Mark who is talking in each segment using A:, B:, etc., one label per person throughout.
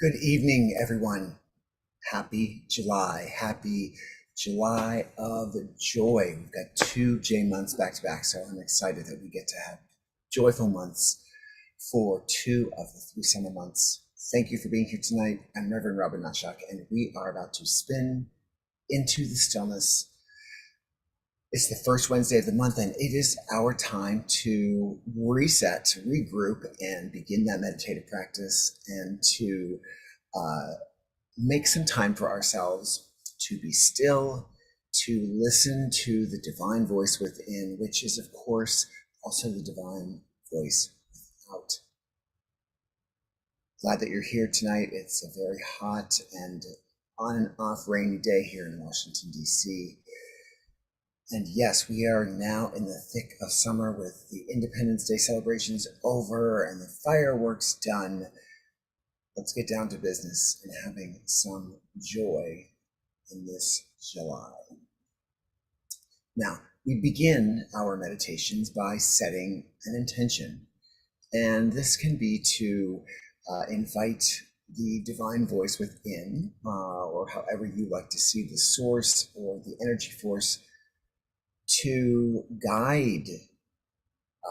A: Good evening, everyone. Happy July. Happy July of Joy. We've got 2 J months back to back, so I'm excited that we get to have joyful months for 2 of the 3 summer months. Thank you for being here tonight. I'm Reverend Robin Nashak, and we are about to spin into the stillness. It's the first Wednesday of the month, and it is our time to reset, to regroup, and begin that meditative practice and to make some time for ourselves to be still, to listen to the divine voice within, which is, of course, also the divine voice without. Glad that you're here tonight. It's a very hot and on and off rainy day here in Washington, D.C. And yes, we are now in the thick of summer with the Independence Day celebrations over and the fireworks done. Let's get down to business and having some joy in this July. Now, we begin our meditations by setting an intention. And this can be to invite the divine voice within, or however you like to see the source or the energy force, to guide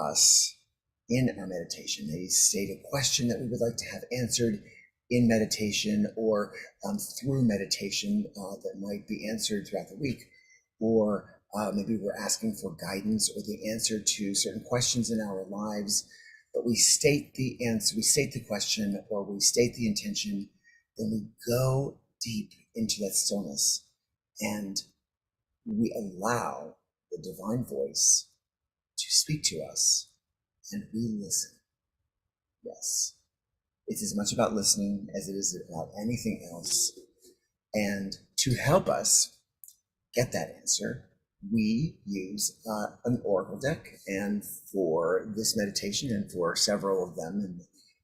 A: us in our meditation. They state a question that we would like to have answered in meditation, or through meditation that might be answered throughout the week, or maybe we're asking for guidance or the answer to certain questions in our lives. But we state the answer, we state the question, or we state the intention, then we go deep into that stillness and we allow the divine voice to speak to us, and we listen. Yes, it's as much about listening as it is about anything else. And to help us get that answer, we use an oracle deck. And for this meditation, and for several of them, and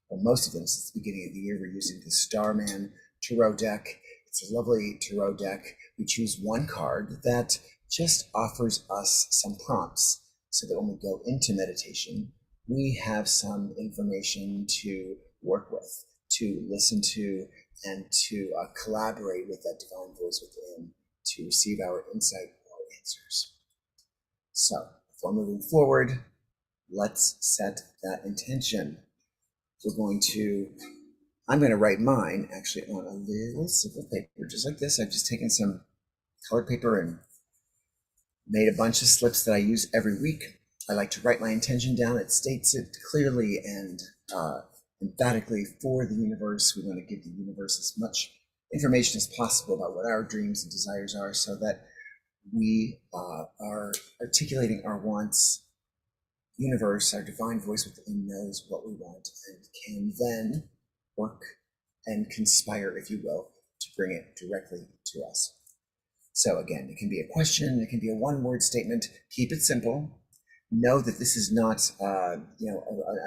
A: or most of them since the beginning of the year, we're using the Starman Tarot deck. It's a lovely tarot deck. We choose one card that just offers us some prompts so that when we go into meditation, we have some information to work with, to listen to, and to collaborate with that divine voice within to receive our insight or answers. So before moving forward, let's set that intention. I'm going to write mine actually on a little simple paper, just like this. I've just taken some colored paper and made a bunch of slips that I use every week. I like to write my intention down. It states it clearly and emphatically for the universe. We want to give the universe as much information as possible about what our dreams and desires are, so that we are articulating our wants. Universe, our divine voice within, knows what we want and can then work and conspire, if you will, to bring it directly to us. So again, it can be a question, it can be a one-word statement. Keep it simple. Know that this is not a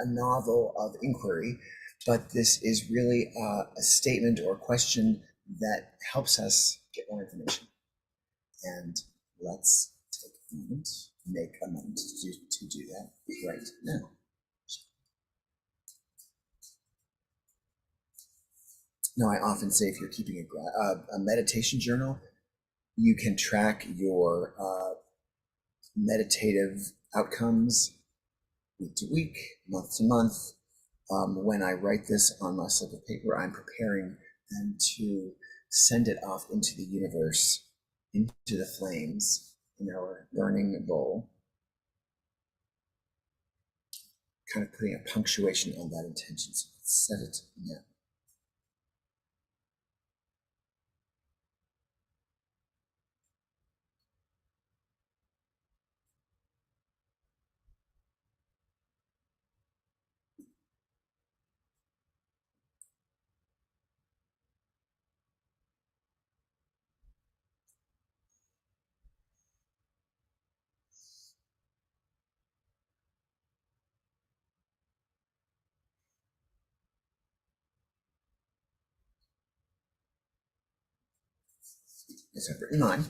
A: novel of inquiry, but this is really a statement or a question that helps us get more information. And let's take a moment, make a moment to do that right now. Now, I often say if you're keeping a meditation journal, you can track your meditative outcomes week to week, month to month. When I write this on my slip of paper, I'm preparing them to send it off into the universe, into the flames in our burning bowl, kind of putting a punctuation on that intention. So let's set it now. As I've written mine,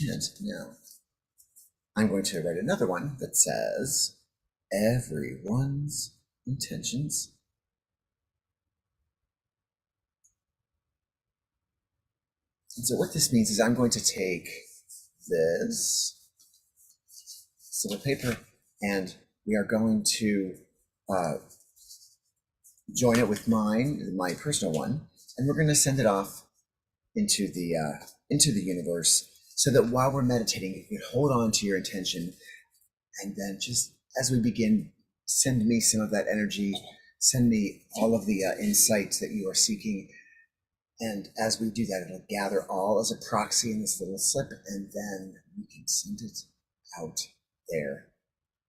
A: and now I'm going to write another one that says, everyone's intentions. And so what this means is I'm going to take this slip of paper and we are going to join it with my personal one, and we're going to send it off into the universe, so that while we're meditating, you can hold on to your intention, and then just as we begin, send me some of that energy, send me all of the insights that you are seeking. And as we do that, it'll gather all as a proxy in this little slip, and then we can send it out there,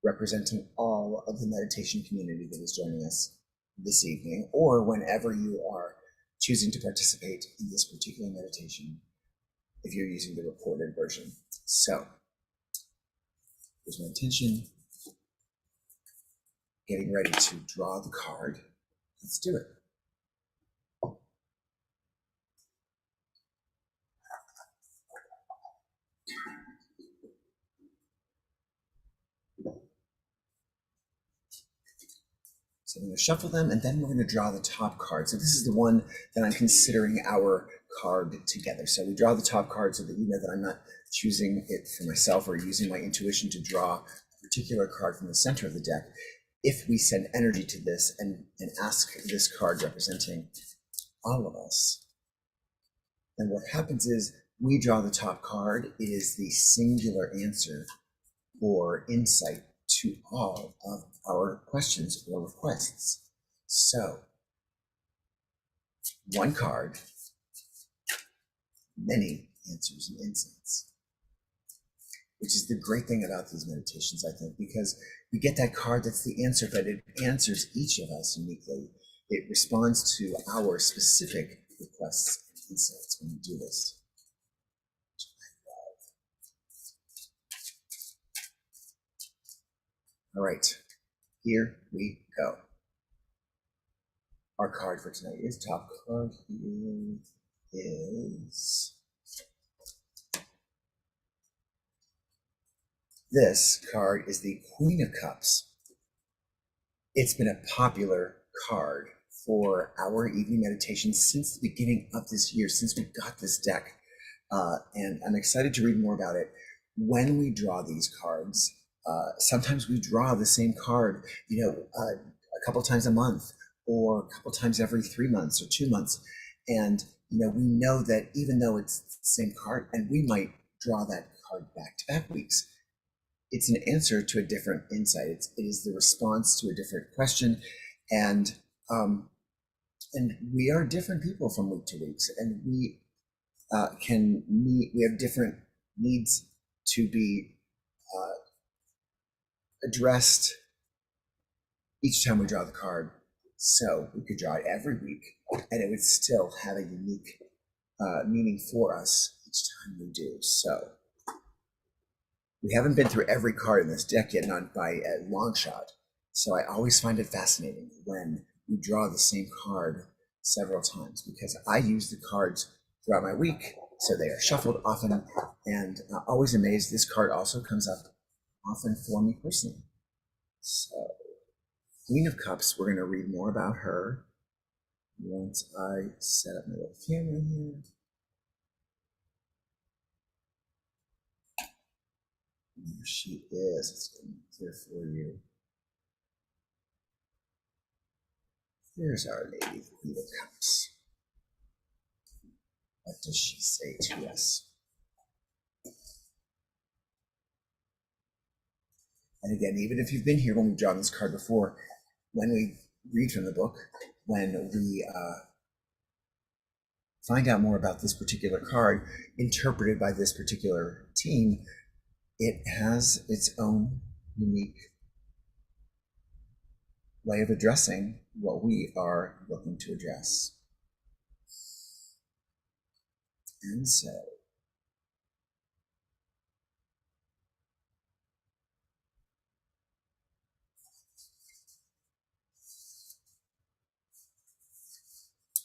A: representing all of the meditation community that is joining us this evening, or whenever you are choosing to participate in this particular meditation, if you're using the recorded version. So here's my intention. Getting ready to draw the card. Let's do it. So I'm going to shuffle them, and then we're going to draw the top card. So this is the one that I'm considering our card together. So we draw the top card so that you know that I'm not choosing it for myself or using my intuition to draw a particular card from the center of the deck, if we send energy to this and ask this card representing all of us, then what happens is we draw the top card. It is the singular answer or insight to all of our questions or requests. So, one card, many answers and insights, which is the great thing about these meditations, I think, because we get that card that's the answer, but it answers each of us uniquely. It responds to our specific requests and insights when we do this. All right, here we go. Our card for tonight is top card here is this card is the Queen of Cups. It's been a popular card for our evening meditation since the beginning of this year, since we got this deck. And I'm excited to read more about it. When we draw these cards, sometimes we draw the same card, a couple times a month, or a couple times every 3 months or 2 months. And, we know that even though it's the same card, and we might draw that card back to back weeks, it's an answer to a different insight. It is the response to a different question. And we are different people from week to week, and we we have different needs to be addressed each time we draw the card. So we could draw it every week, and it would still have a unique meaning for us each time we do. So we haven't been through every card in this deck yet, not by a long shot. So I always find it fascinating when we draw the same card several times, because I use the cards throughout my week, so they are shuffled often, and always amazed this card also comes up often for me personally. So, Queen of Cups, we're going to read more about her once I set up my little camera here. There she is. Let's get clear for you. There's Our Lady, the Queen of Cups. What does she say to us? And again, even if you've been here when we've drawn this card before, when we read from the book, when we find out more about this particular card, interpreted by this particular team, it has its own unique way of addressing what we are looking to address. And so,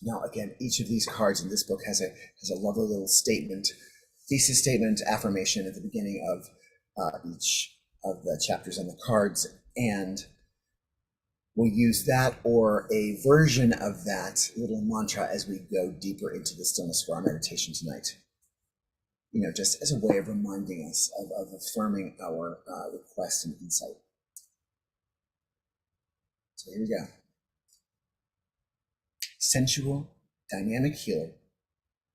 A: now again, each of these cards in this book has a lovely little statement, thesis statement, affirmation at the beginning of each of the chapters on the cards, and we'll use that or a version of that little mantra as we go deeper into the stillness for our meditation tonight. Just as a way of reminding us of affirming our request and insight. So here we go. Sensual, dynamic healer,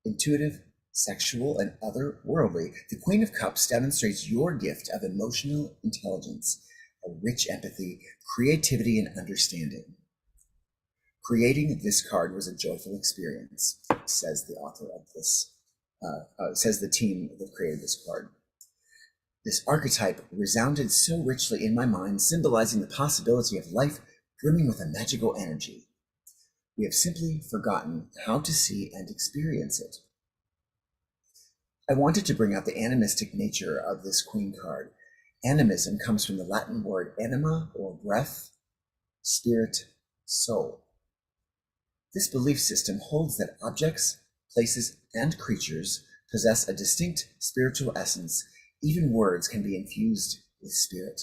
A: intuitive, sexual, and otherworldly, the Queen of Cups demonstrates your gift of emotional intelligence, a rich empathy, creativity, and understanding. Creating this card was a joyful experience, says the author of this, says the team that created this card. This archetype resounded so richly in my mind, symbolizing the possibility of life brimming with a magical energy. We have simply forgotten how to see and experience it. I wanted to bring out the animistic nature of this Queen card. Animism comes from the Latin word anima, or breath, spirit, soul. This belief system holds that objects, places, and creatures possess a distinct spiritual essence. Even words can be infused with spirit.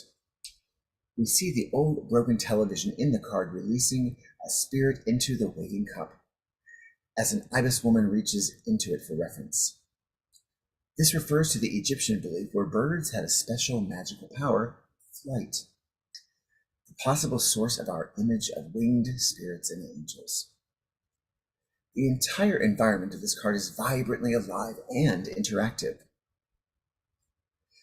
A: We see the old broken television in the card releasing a spirit into the waiting cup, as an ibis woman reaches into it for reference. This refers to the Egyptian belief where birds had a special magical power, flight, the possible source of our image of winged spirits and angels. The entire environment of this card is vibrantly alive and interactive.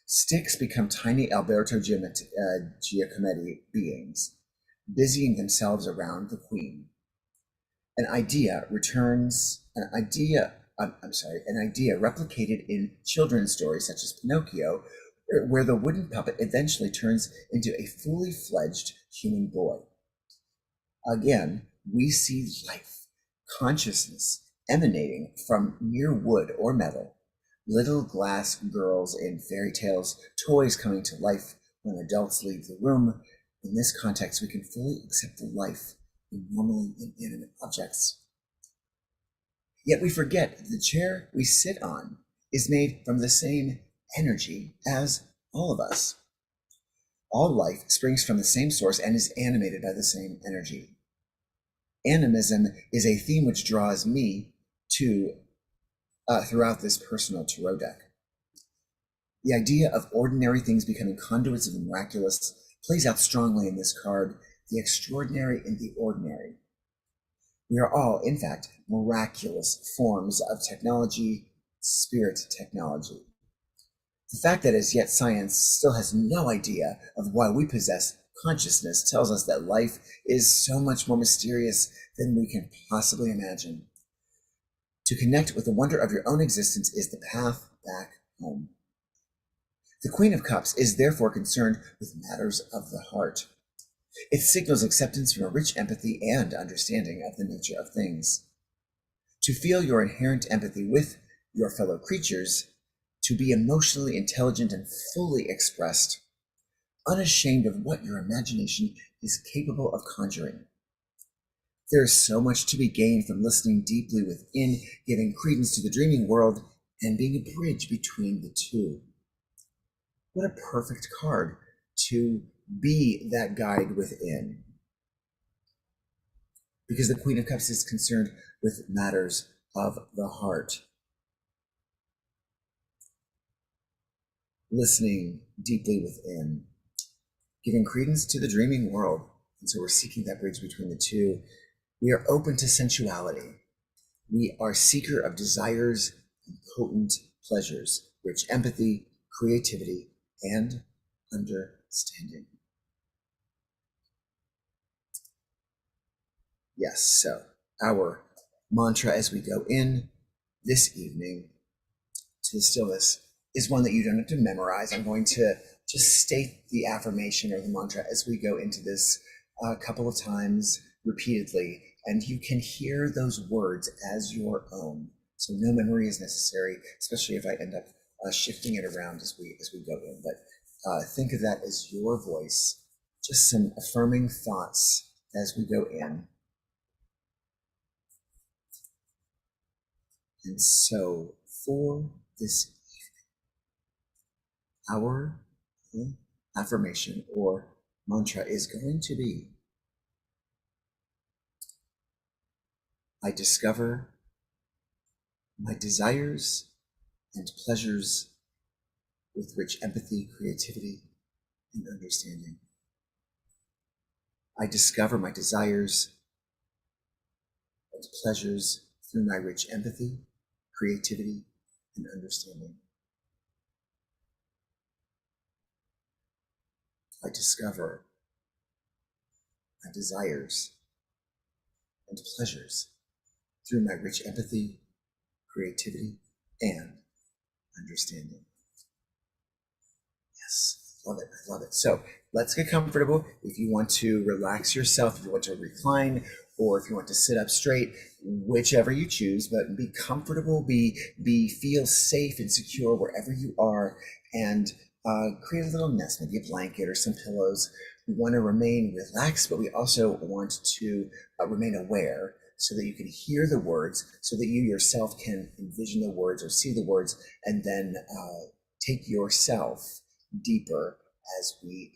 A: Sticks become tiny Alberto Giacometti beings, busying themselves around the queen. An idea replicated in children's stories such as Pinocchio, where the wooden puppet eventually turns into a fully fledged human boy. Again, we see life, consciousness emanating from mere wood or metal, little glass girls in fairy tales, toys coming to life when adults leave the room. In this context, we can fully accept the life in normally inanimate objects. Yet we forget that the chair we sit on is made from the same energy as all of us. All life springs from the same source and is animated by the same energy. Animism is a theme which draws me to throughout this personal tarot deck. The idea of ordinary things becoming conduits of the miraculous plays out strongly in this card, the extraordinary in the ordinary. We are all, in fact, miraculous forms of technology, spirit technology. The fact that as yet science still has no idea of why we possess consciousness tells us that life is so much more mysterious than we can possibly imagine. To connect with the wonder of your own existence is the path back home. The Queen of Cups is therefore concerned with matters of the heart. It signals acceptance from a rich empathy and understanding of the nature of things. To feel your inherent empathy with your fellow creatures, to be emotionally intelligent and fully expressed, unashamed of what your imagination is capable of conjuring. There is so much to be gained from listening deeply within, giving credence to the dreaming world, and being a bridge between the two. What a perfect card to be that guide within. Because the Queen of Cups is concerned with matters of the heart. Listening deeply within, giving credence to the dreaming world. And so we're seeking that bridge between the two. We are open to sensuality. We are seeker of desires and potent pleasures, rich empathy, creativity, and understanding. Yes, so our mantra as we go in this evening to the stillness is one that you don't have to memorize. I'm going to just state the affirmation or the mantra as we go into this a couple of times repeatedly, and you can hear those words as your own. So no memory is necessary, especially if I end up shifting it around as we go in. But think of that as your voice, just some affirming thoughts as we go in. And so for this evening, our affirmation or mantra is going to be, I discover my desires and pleasures with rich empathy, creativity, and understanding. I discover my desires and pleasures through my rich empathy, creativity, and understanding. I discover my desires and pleasures through my rich empathy, creativity, and understanding. Yes, love it, I love it. So let's get comfortable. If you want to relax yourself, if you want to recline, or if you want to sit up straight, whichever you choose, but be comfortable, feel safe and secure wherever you are, and create a little nest, maybe a blanket or some pillows. We want to remain relaxed, but we also want to remain aware so that you can hear the words, so that you yourself can envision the words or see the words, and then take yourself deeper as we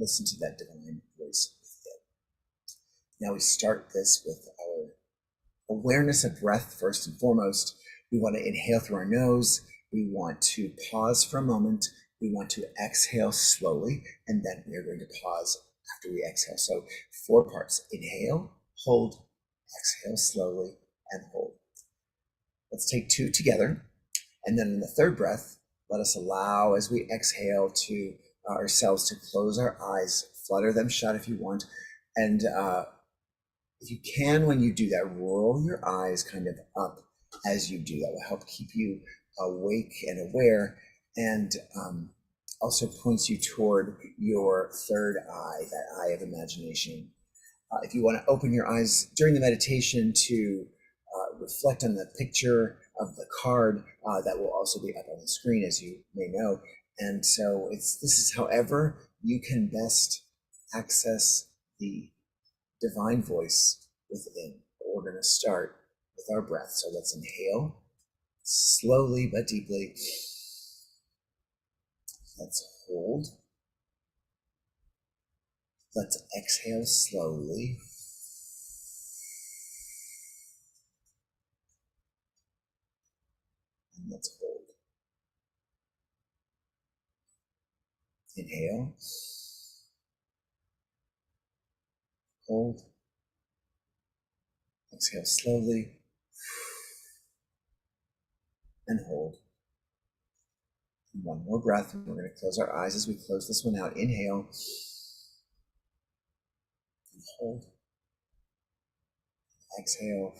A: listen to that divine voice within. Now we start this with our awareness of breath first and foremost. We want to inhale through our nose We want to pause for a moment. We want to exhale slowly, and then we are going to pause after we exhale. So 4 parts. Inhale, hold, exhale slowly, and hold. Let's take 2 together. And then in the third breath, let us allow, as we exhale, to ourselves to close our eyes, flutter them shut if you want. And if you can, when you do that, roll your eyes kind of up as you do. That will help keep you awake and aware, and also points you toward your third eye, that eye of imagination. If you want to open your eyes during the meditation to reflect on the picture of the card, that will also be up on the screen, as you may know. And so this is however you can best access the divine voice within. We're going to start with our breath. So let's inhale slowly but deeply. Let's hold. Let's exhale slowly. And let's hold. Inhale. Hold. Exhale slowly. And hold. And one more breath. We're going to close our eyes as we close this one out. Inhale. And hold. Exhale.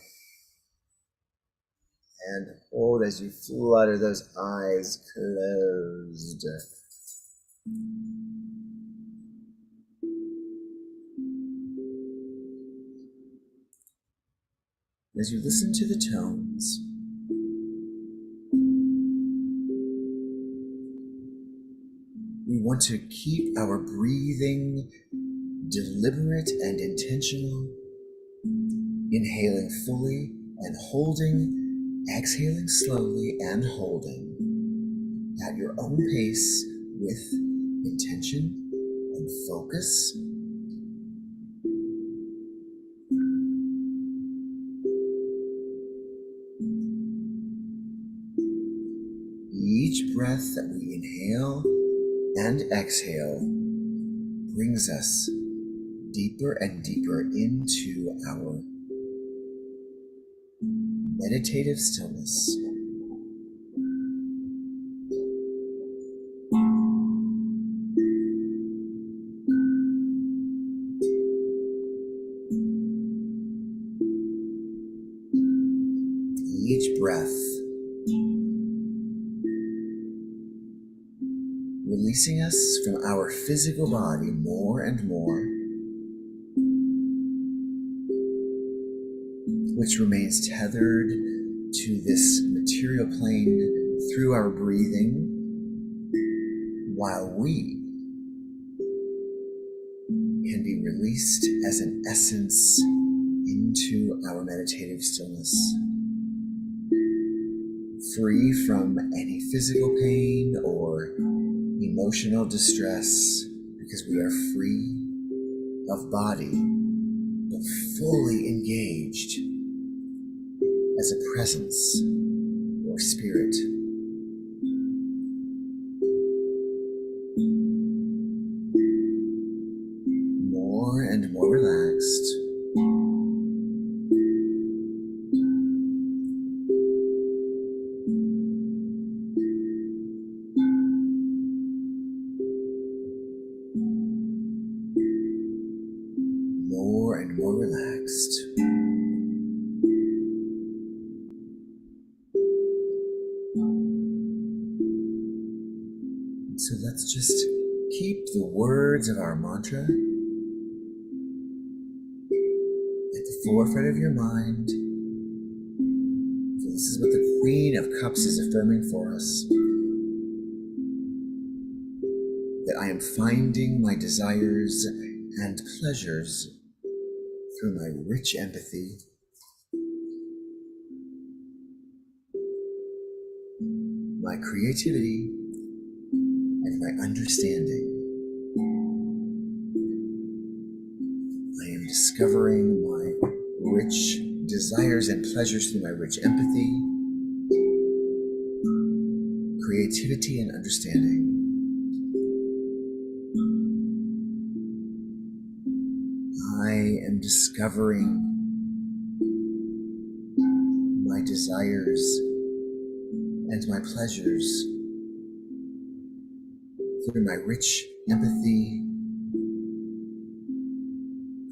A: And hold as you flutter those eyes closed. As you listen to the tones, we want to keep our breathing deliberate and intentional, inhaling fully and holding, exhaling slowly and holding at your own pace with intention and focus. Each breath that we inhale and exhale brings us deeper and deeper into our meditative stillness. Each breath releasing us from our physical body more and more, which remains tethered to this material plane through our breathing, while we can be released as an essence into our meditative stillness, free from any physical pain or emotional distress, because we are free of body, but fully engaged as a presence or spirit. More and more relaxed. More and more relaxed. So let's just keep the words of our mantra at the forefront of your mind. This is what the Queen of Cups is affirming for us. That I am finding my desires and pleasures through my rich empathy, my creativity, and my understanding. I am discovering my rich desires and pleasures through my rich empathy, creativity and understanding. I am discovering my desires and my pleasures through my rich empathy,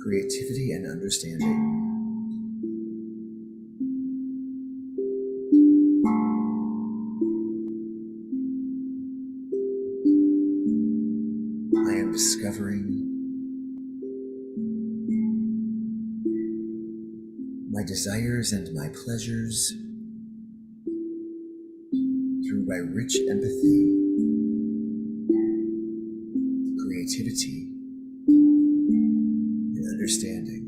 A: creativity, and understanding. I am discovering my desires and my pleasures through my rich empathy, creativity, and understanding.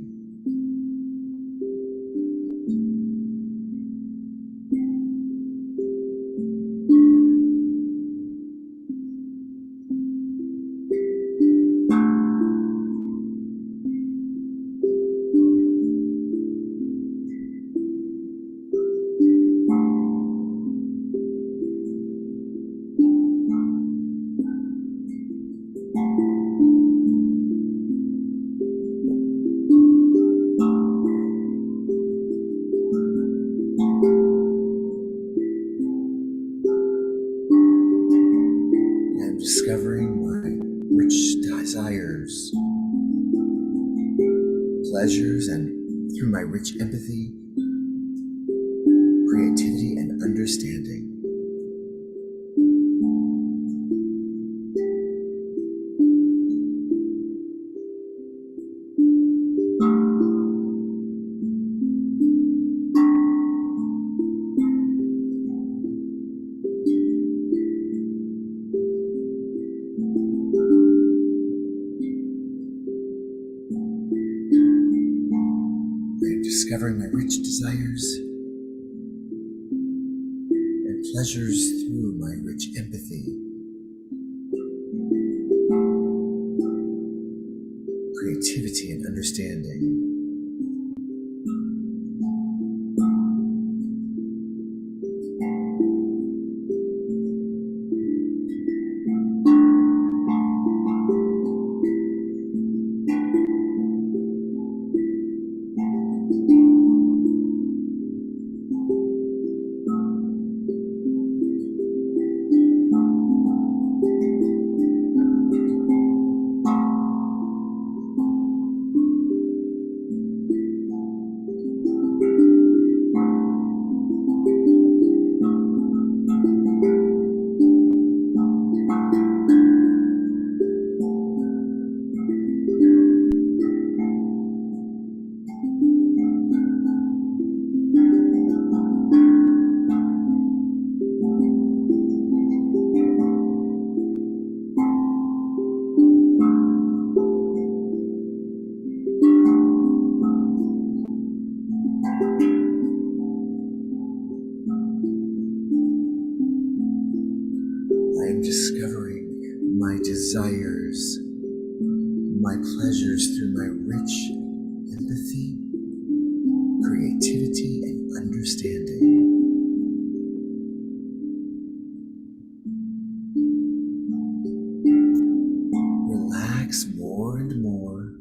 A: I'm discovering my rich desires, pleasures, and through my rich empathy, creativity, and understanding. I am discovering my rich desires and pleasures through my rich empathy, creativity, and understanding. I am discovering my desires, my pleasures through my rich empathy, creativity, and understanding. Relax more and more.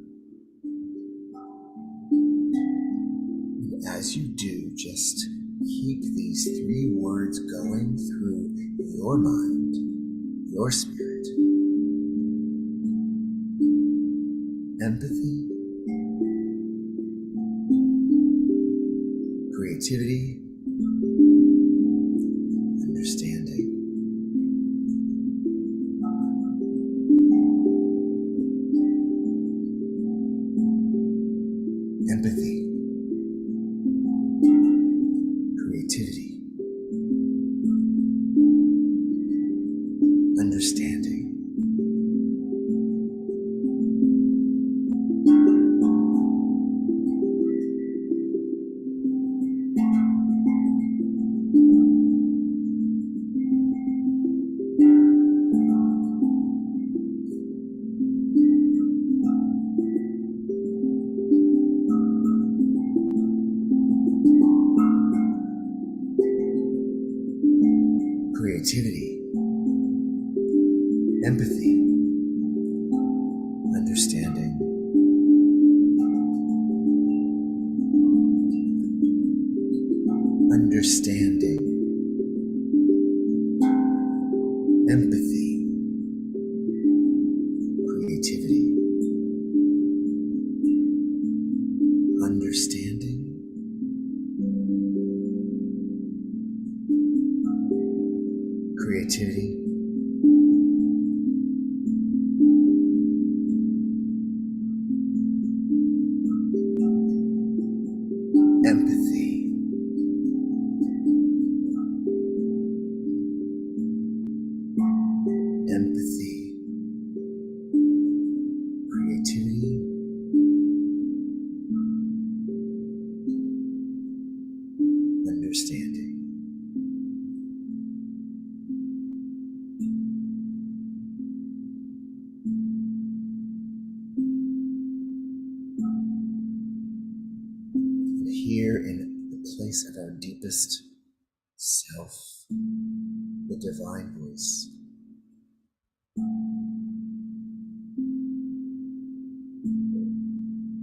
A: And as you do, just keep these 3 words going through your mind, your spirit. Empathy, creativity, understanding. Empathy, creativity, understanding. Creativity, empathy, understanding, understanding, empathy, creativity, understanding, creativity, empathy, empathy, creativity, understanding. And here in the place of our deepest self, the divine voice,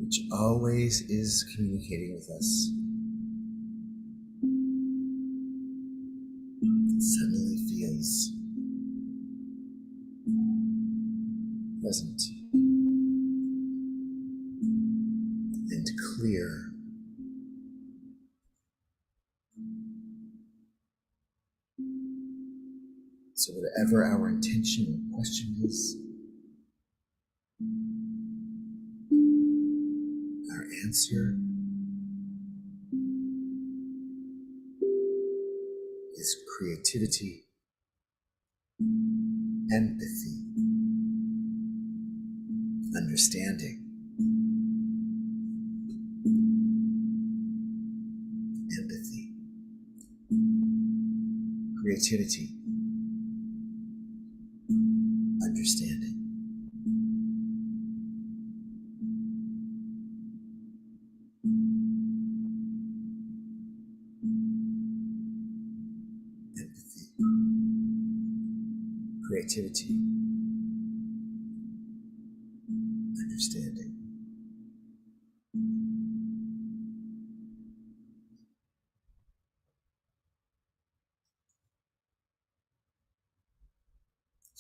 A: which always is communicating with us, suddenly feels present and clear. So whatever our intention or question is, our answer is creativity, empathy, understanding, empathy, creativity, understanding. Empathy, creativity, understanding.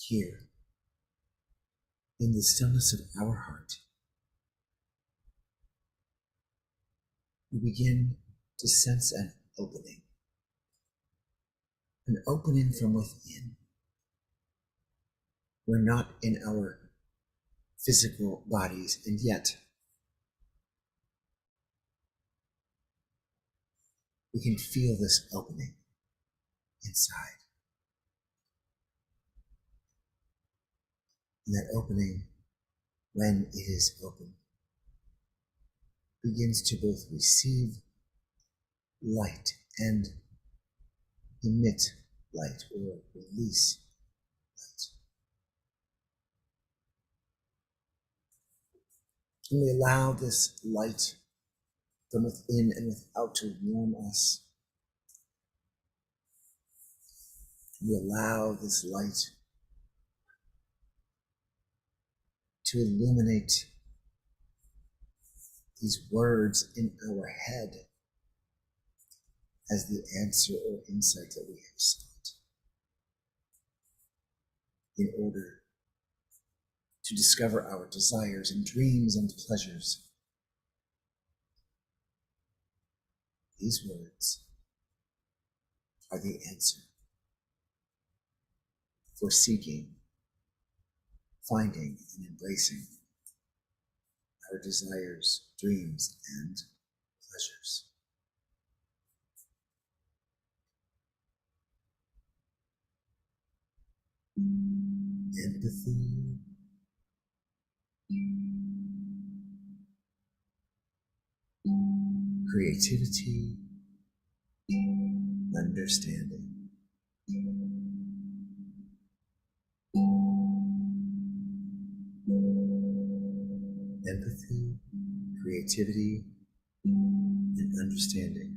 A: Here, in the stillness of our heart, we begin to sense an opening from within. We're not in our physical bodies, and yet we can feel this opening inside. And that opening, when it is open, begins to both receive light and emit light or release light. And we allow this light from within and without to warm us. We allow this light to illuminate these words in our head as the answer or insight that we have sought in order to discover our desires and dreams and pleasures. These words are the answer for seeking, finding, and embracing our desires, dreams, and pleasures. Empathy, creativity, understanding. Empathy, creativity, and understanding.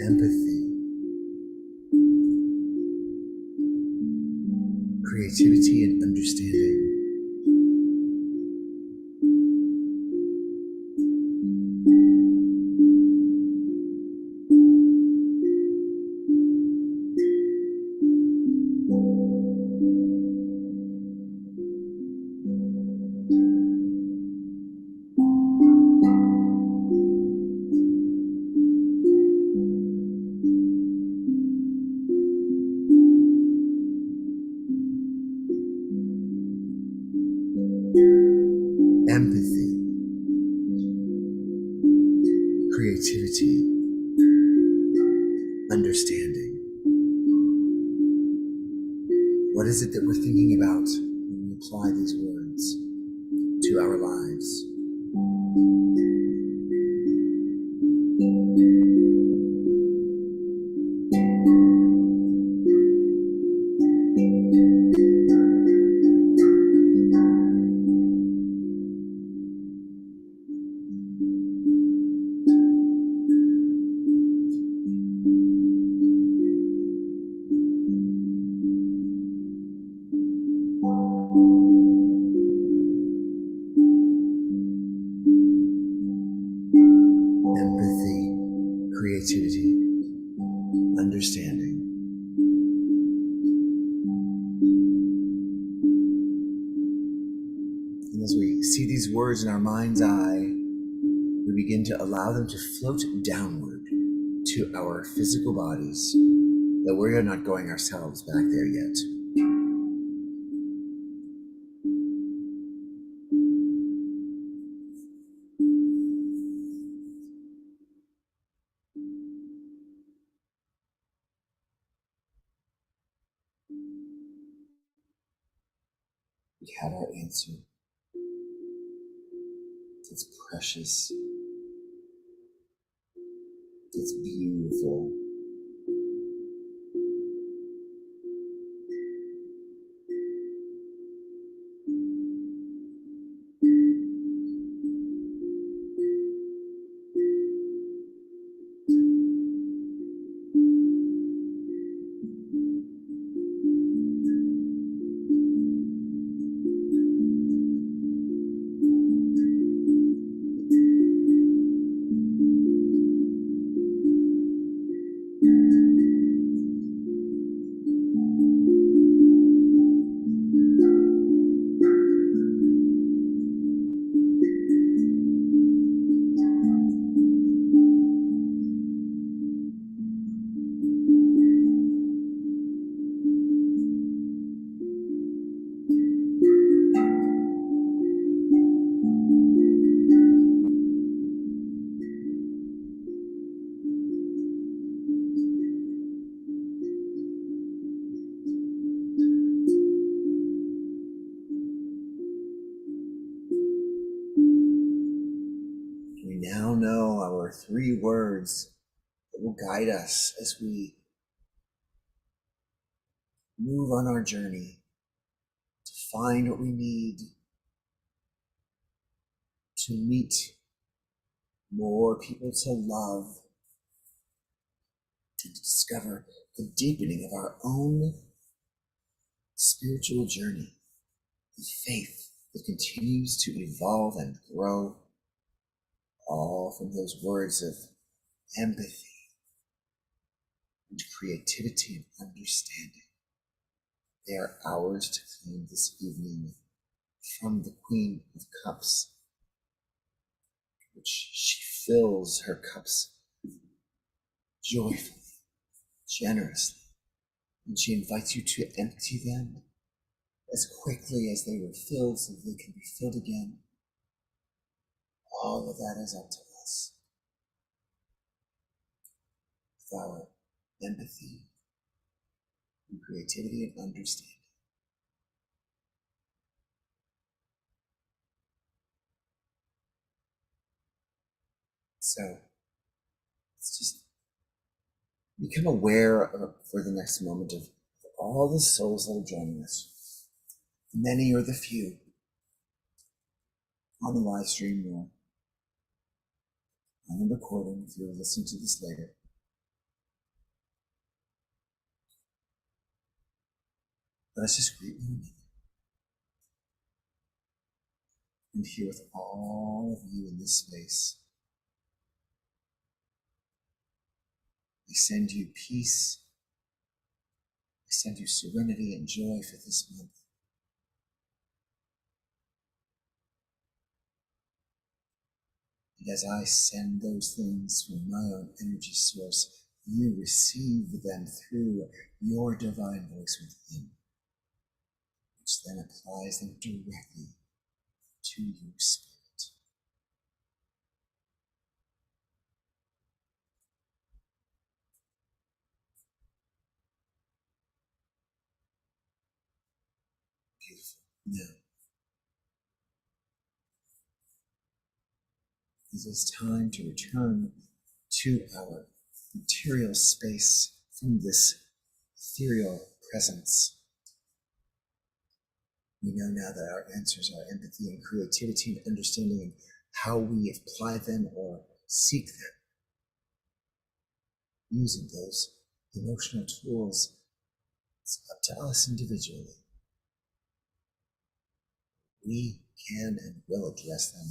A: empathy, creativity, and understanding. Empathy, creativity, understanding. What is it that we're thinking about when we apply these words to our lives? Empathy, creativity, understanding. And as we see these words in our mind's eye, we begin to allow them to float downward to our physical bodies, though we are not going ourselves back there yet. We have our answer. It's precious. It's beautiful. We now know our 3 words that will guide us as we move on our journey to find what we need to meet more people to love and to discover the deepening of our own spiritual journey, the faith that continues to evolve and grow, all from those words of empathy and creativity and understanding. They are ours to claim this evening from the Queen of Cups, which she fills her cups joyfully, generously, and she invites you to empty them as quickly as they were filled so they can be filled again. All of that is up to us with our empathy and creativity and understanding. So let's just become aware for the next moment of all the souls that are joining us, many or the few, on the live stream or on the recording if you're listening to this later. Let us just greet one another. And here with all of you in this space, we send you peace. We send you serenity and joy for this month. And as I send those things from my own energy source, you receive them through your divine voice within, which then applies them directly to your spirit. Beautiful. Now, it is time to return to our material space from this ethereal presence. We know now that our answers are empathy and creativity and understanding how we apply them or seek them. Using those emotional tools, it's up to us individually. We can and will address them.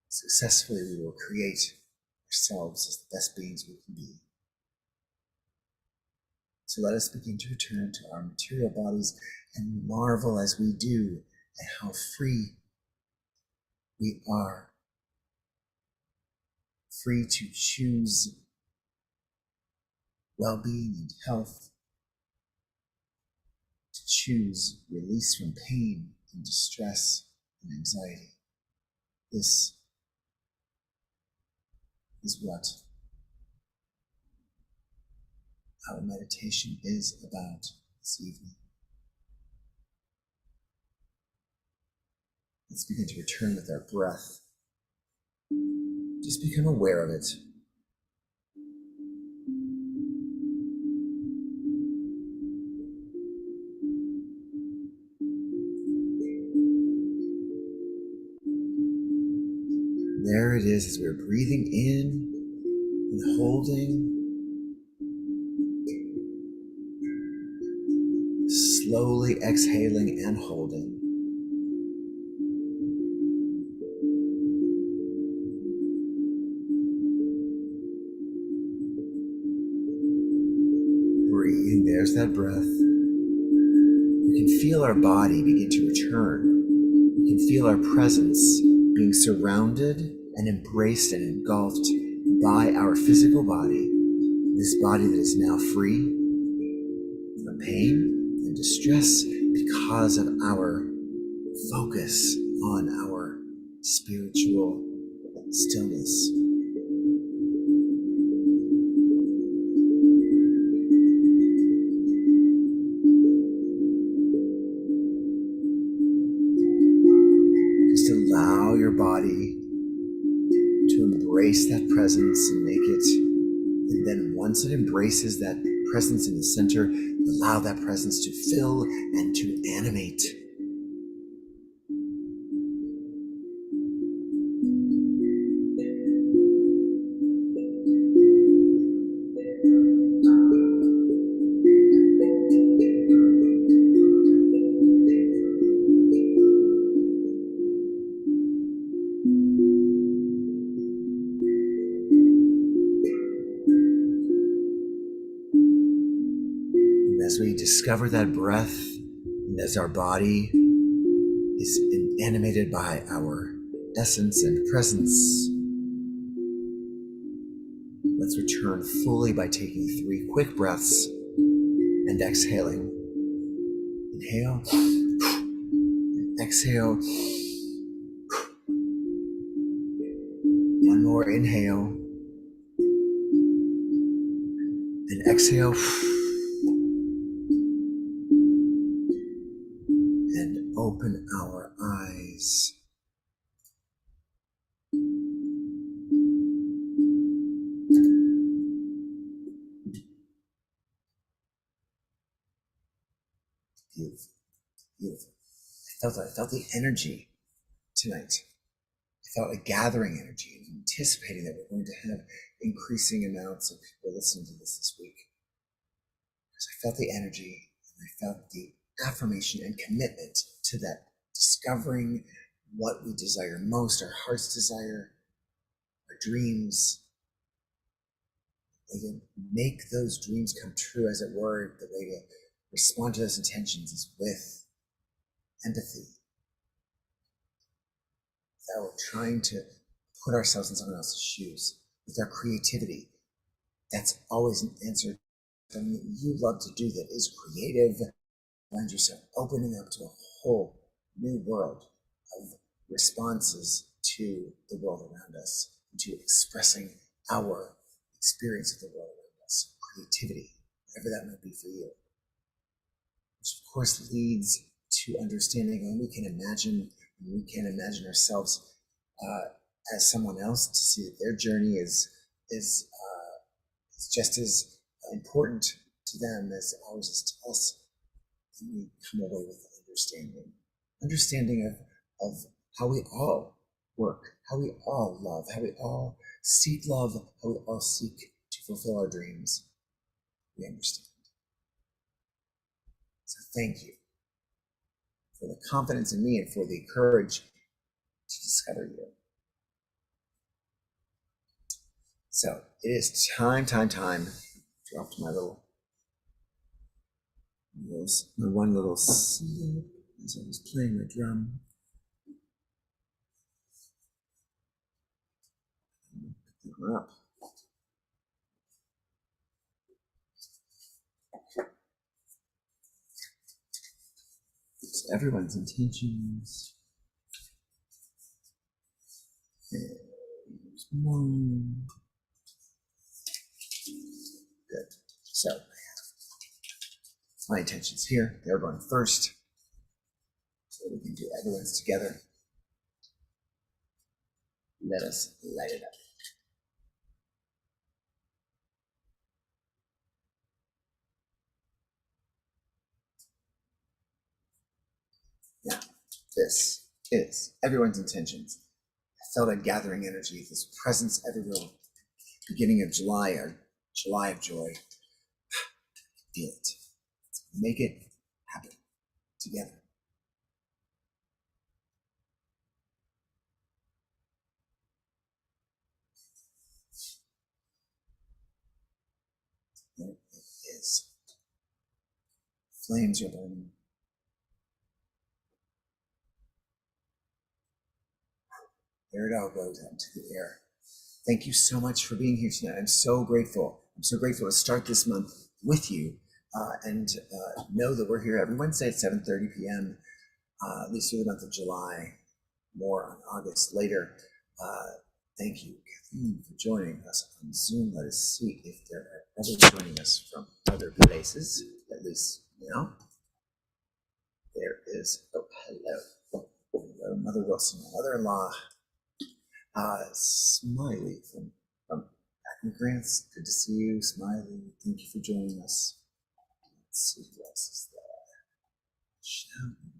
A: Successfully, we will create ourselves as the best beings we can be. So let us begin to return to our material bodies and marvel as we do at how free we are. Free to choose well-being and health, to choose release from pain and distress and anxiety. This is what our meditation is about this evening. Let's begin to return with our breath. Just become aware of it. There it is as we're breathing in and holding, slowly exhaling and holding. Breathing, there's that breath. We can feel our body begin to return. We can feel our presence being surrounded and embraced and engulfed by our physical body, this body that is now free from pain and distress because of our focus on our spiritual stillness. Just allow your body to embrace that presence and make it, and then once it embraces that presence in the center, allow that presence to fill and to animate. As we discover that breath, and as our body is animated by our essence and presence, let's return fully by taking 3 quick breaths and exhaling. Inhale, and exhale. One more inhale, and exhale. And open our eyes. Beautiful, beautiful. I felt the energy tonight. I felt a gathering energy and anticipating that we're going to have increasing amounts of people listening to this week. Because I felt the energy, I felt the affirmation and commitment to that, discovering what we desire most, our heart's desire, our dreams, the way to make those dreams come true, as it were. The way to respond to those intentions is with empathy, without trying to put ourselves in someone else's shoes, with our creativity. That's always an answer. Something that you love to do that is creative. Find yourself opening up to a whole new world of responses to the world around us, to expressing our experience of the world around us, creativity, whatever that might be for you. Which of course leads to understanding when we can imagine ourselves as someone else, to see that their journey is just as important to them as ours is to us. And we come away with understanding of how we all work, how we all love, how we all seek love, how we all seek to fulfill our dreams. We understand. So thank you for the confidence in me and for the courage to discover you. So it is time. Dropped my one little slip as I was playing the drum. Pick her up. It's everyone's intentions. There's one. Good. So my intentions here. They're going first, so we can do everyone's together. Let us light it up. Now, this is everyone's intentions. I felt a gathering energy, this presence everywhere. Beginning of July, or July of joy. Feel it. Make it happen together. There it is. Flames are burning. There it all goes out into the air. Thank you so much for being here tonight. I'm so grateful. I'm so grateful to start this month with you and know that we're here every Wednesday at 7:30 p.m., at least through the month of July, more on August later. Thank you, Kathleen, for joining us on Zoom. Let us see if there are others joining us from other places, at least now. There is, oh, hello. Hello, Mother Wilson, my mother-in-law. Smiley from Acme Grants. Good to see you, Smiley. Thank you for joining us. Let's see who else is there. Shall we?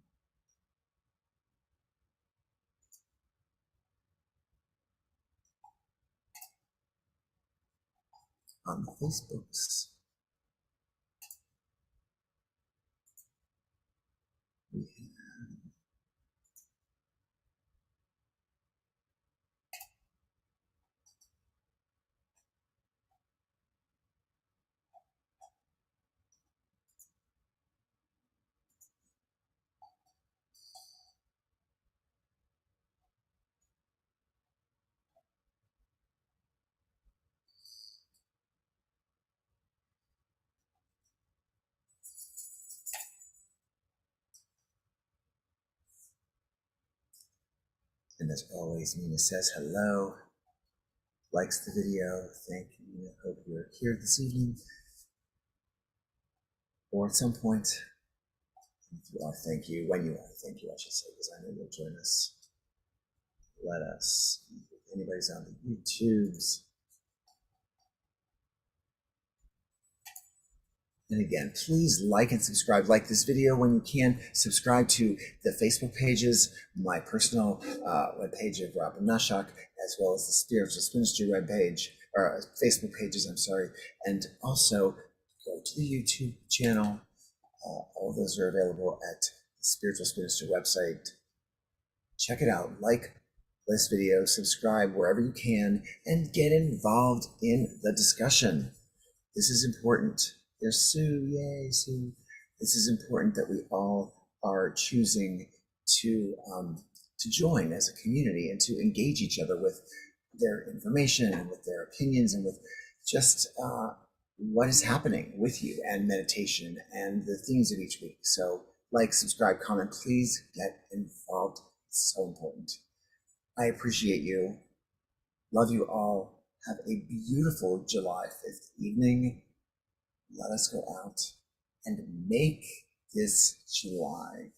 A: On the Facebooks. We have and as always, Nina says hello, likes the video. Thank you, Nina. Hope you're here this evening or at some point. If you are, thank you. When you are, thank you, I should say, because I know you'll join us. Let us, if anybody's on the YouTubes. And again, please like and subscribe. Like this video when you can. Subscribe to the Facebook pages, my personal webpage of Robin Nashok, as well as the Spiritual Ministry webpage, or Facebook pages, I'm sorry. And also go to the YouTube channel All those are available at the Spiritual Spinster website. Check it out, like this video, subscribe wherever you can, and get involved in the discussion. This is important. There's Sue, yay, Sue. This is important that we all are choosing to join as a community and to engage each other with their information and with their opinions and with just what is happening with you and meditation and the themes of each week. So like, subscribe, comment, please get involved. It's so important. I appreciate you. Love you all. Have a beautiful July 5th evening. Let us go out and make this July